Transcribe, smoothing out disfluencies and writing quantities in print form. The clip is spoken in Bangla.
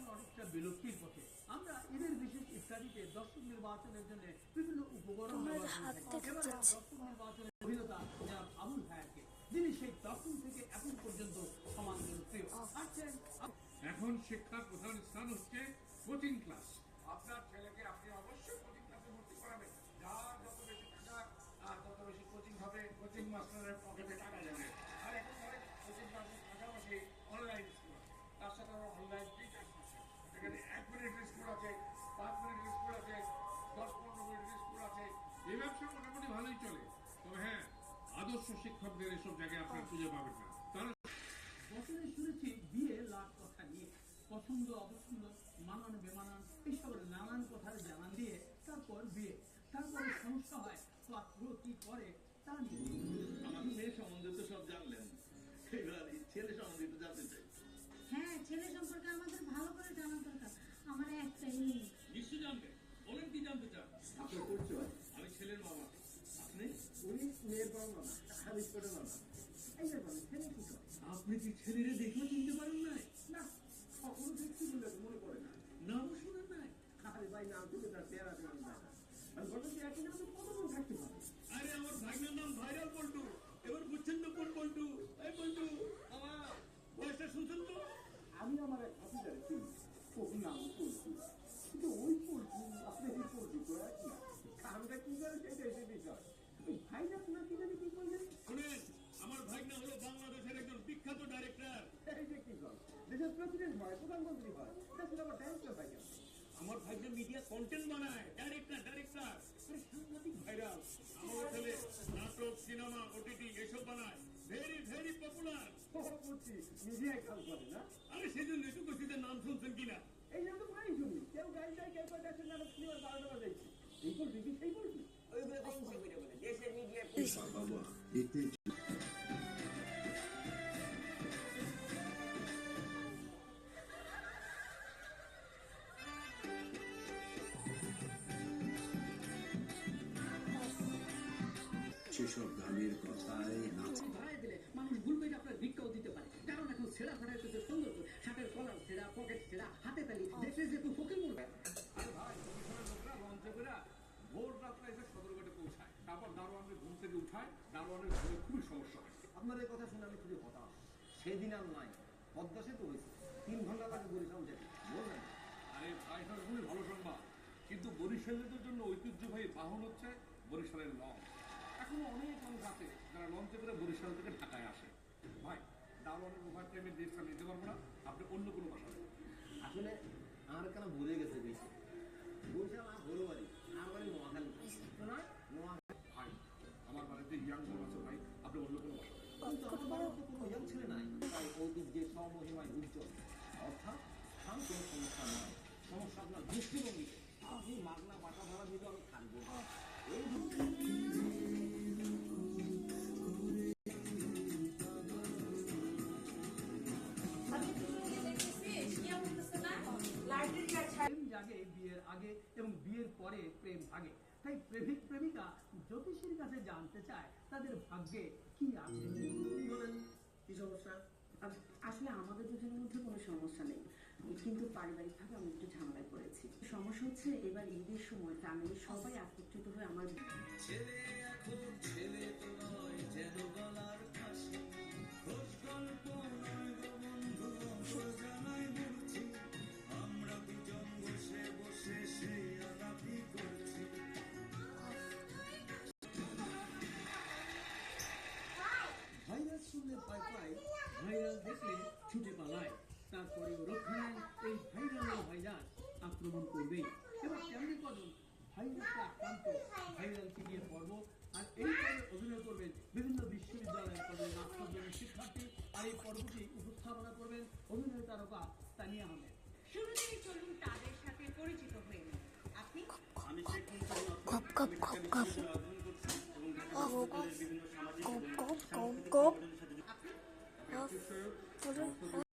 এখন অনেকটা বিলুপ্তির পথে। আমরা ঈদের বিশেষ ইফতারিতে দর্শক নির্বাচনের জন্য বিভিন্ন উপকরণ ব্যবহার করে থাকি। এবার দর্শক নির্বাচনের অভিনেতা জনাব আবুল হায়াতকে, যিনি সেই তখন থেকে এখন পর্যন্ত সমান জনপ্রিয়। এখন শিক্ষার প্রধান স্থান হচ্ছে কোচিং ক্লাস। আপনার ছেলেকে আপনি অবশ্যই কোচিং ক্লাসে ভর্তি করাবেন। যার যত বেশি টাকা আর তত বেশি কোচিং হবে, কোচিং মাস্টারের পকেটে টাকা যাবে। আর এখন কোচিং ক্লাসের পাশাপাশি অনলাইন স্কুল, তার সাথে অনলাইন টিচার্স আছে। এখানে 1 মিনিটের স্কুল আছে, 5 মিনিটের স্কুল আছে, 10-15 মিনিটের স্কুল আছে। এই ব্যবসা মোটামুটি ভালোই চলে। তবে হ্যাঁ, আদর্শ শিক্ষকদের এসব জায়গায় আপনার খুঁজে পাবেন না। তারা বছরে শুনেছি বিয়ে লাখ কথা নিয়ে, পছন্দ অপছন্দ, মানান বেমানান এইসবের নানান কথার জানান দিয়ে তারপর বিয়ে, তারপরে সমস্যা হয় পাত্র কি করে তা নিয়ে। আমার মেয়ে সম্বন্ধে তো সব জানলেন, এবার ছেলে সম্বন্ধে একটু জানতে চাই। হ্যাঁ, ছেলে সম্পর্কে আমাদের ভালো করে জানা দরকার। আমার একটাই মেয়ে। নিশ্চয় জানবেন, বলেন কি জানতে চান? আপনার পরিচয়? আমি ছেলের বাবা। আপনি? উনি মেয়ের বাবা না, আমি ছোট বাবা। এই ব্যাপারে ছেলে কি করে? আপনি কি ছেলেরে দেখেও চিনতে পারেন নাই? না, কখনো দেখছি বলে মনে পড়ে না। নাম শুনেন নাই? আরে ভাই, নাম শুনে তার চেহারা দেখুন না। আমি বলছি যে একই নামে কতজন থাকতে পারে? আরে আমার ভাগ্নের নাম ভাইরাল পল্টু। এবার বুঝছেন তো কোন পল্টু? এই পল্টু, আমার বয়সটা শুনছেন তো? আমি আমার এক ভাতিজারে চিনি, ওর নাম পল্টু। কিন্তু ওই পল্টু আপনি এই পল্টু করে কি কামটা কি করে সেটা এসে বিষয়। ওই ভাইরাস না কি জানি কি করলেন? শুনেন, আমার ভাগ্না হলো বাংলাদেশের একজন বিখ্যাত ডাইরেক্টর। এই যে কি কর, দেশের প্রেসিডেন্ট হয়, প্রধানমন্ত্রী হয়, দেশের আবার ডাইরেক্টর হয় কেন? আমার ভাগ্নে মিডিয়া কন্টেন্ট বানায়, ডাইরেক্টর। আরে সাংঘাতিক ভাইরাল। আমার ছেলে নাটক, সিনেমা, ওটিটি এসব বানায়, ভেরি ভেরি পপুলার। বুঝছি, মিডিয়ায় কাজ করে না? আরে সেজন্য একটু কইতে নাম শুনছেন কিনা? এই জন্য তো প্রায় শুনি, কেউ গাড়ি যায়, কেউ কয় দেশের নাটক সিনেমা 12 টাকা যাইছে। এই পল্টু কি সেই পল্টু? ওইগুলো তো ইচ্ছে করে বলে দেশের মিডিয়া বাবা এতে সেসব গানের কথায় নাচ ভাড়ায় দিলে মানুষ ভুলবে যে আপনার ভিক্ষাও দিতে পারে, কারণ এখন ছেঁড়া ফাড়া হচ্ছে সৌন্দর্য, শার্টের কলার ছেঁড়া, পকেট ছেঁড়া, হাতে তালি, দেখলে যে তুই ফকির মরবে। আরে ভাই, কমিশনের লোকরা লঞ্চে করে ভোর রাত্রে এসে সদরঘাটে পৌঁছায়, তারপর দারোয়ানকে ঘুম থেকে উঠায়। দারোয়ানের ঘুমে খুবই সমস্যা হয়। আপনার এই কথা শুনে আমি খুবই হতাশ। সেদিন আর নাই, পদ্মা সেতু হয়েছে, 3 ঘন্টা লাগে বরিশাল যেতে, বললেন? আরে ভাই, এটা খুবই ভালো সংবাদ। কিন্তু বরিশালীদের জন্য ঐতিহ্যবাহী বাহন হচ্ছে বরিশালের লঞ্চ। এখনো অনেক মানুষ আছে যারা লঞ্চে করে বরিশাল থেকে ঢাকায় আসে। ভাই, দারোয়ানের ওভার টাইমের ডেটটা নিতে পারবো না, আপনি অন্য কোনো বাসা দেবেন। আসলে আমার কেন ভুলে গেছে বেশি। বরিশাল আমার হলো বাড়ি, আমার বাড়ি নোয়াখালী। না, নোয়াখালী। ভাই, আমার বাড়িতে ইয়াং বোন আছে ভাই, আপনি অন্য কোনো বাসা দেবেন। কিন্তু আমার বাড়িতে তো কোনো ইয়াং ছেলে নাই, তাই ঐতিহ্যের স্বমহিমায় উজ্জ্বল। অর্থাৎ স্থান কোনো সমস্যা নয়, সমস্যা আপনার দৃষ্টিভঙ্গি। আপনি মাগনা বাসা ভাড়া দিতে আমি থাকবো। এই প্রেম জাগে বিয়ের আগে এবং বিয়ের পরে প্রেম ভাগে। তাই প্রেমিক প্রেমিকা জ্যোতিষীর কাছে জানতে চায় তাদের ভাগ্যে কি আছে। বলেন, কি সমস্যা? আসলে আমাদের দুজনের মধ্যে কোনো সমস্যা নেই, কিন্তু পারিবারিকভাবে আমি একটু ঝামেলায় পড়েছি। সমস্যা হচ্ছে এবার ঈদের সময় ফ্যামিলির সবাই একত্রিত হয়ে আমার ছেলে এখন ছেলে তো নয়, যেন গলার ফাঁসি। খোঁজ গল্প নয় গো বন্ধু, অন্তর জানাই বলছি। আমরা দুজন বসে বসে সেই আলাপই করছি। ভাইরাস শুনলে ভয় পায়, ভাইরাস দেখলে ছুটে পালায়, তারপরেও রক্ষা নেয় এই ভাইরাস আক্রমণ করবেই। এবার কেমনি কজন ভাইরাসে আক্রান্ত, ভাইরালকে নিয়ে পর্ব, আর এই পর্বে অভিনয় করবেন বিভিন্ন বিশ্ববিদ্যালয়ের কলেজ নাট্যজনের শিক্ষার্থী। আর এই পর্বটি উপস্থাপনা করবেন অভিনয় তারকা তানিয়া আহমেদ। শুরুতেই চলুন তাদের সাথে পরিচিত হয়ে নিন। আপনি? আমি Sheikh Muntaz Gop, gop, gop, gop. অধ্যয়ন করছি এবং ঢাকা Gop, বিশ্ববিদ্যালয়ের বিভিন্ন সামাজিক gop, এবং gop, gop, সাংস্কৃতিক gop. সংগঠনের সাথে আপনি? Gop.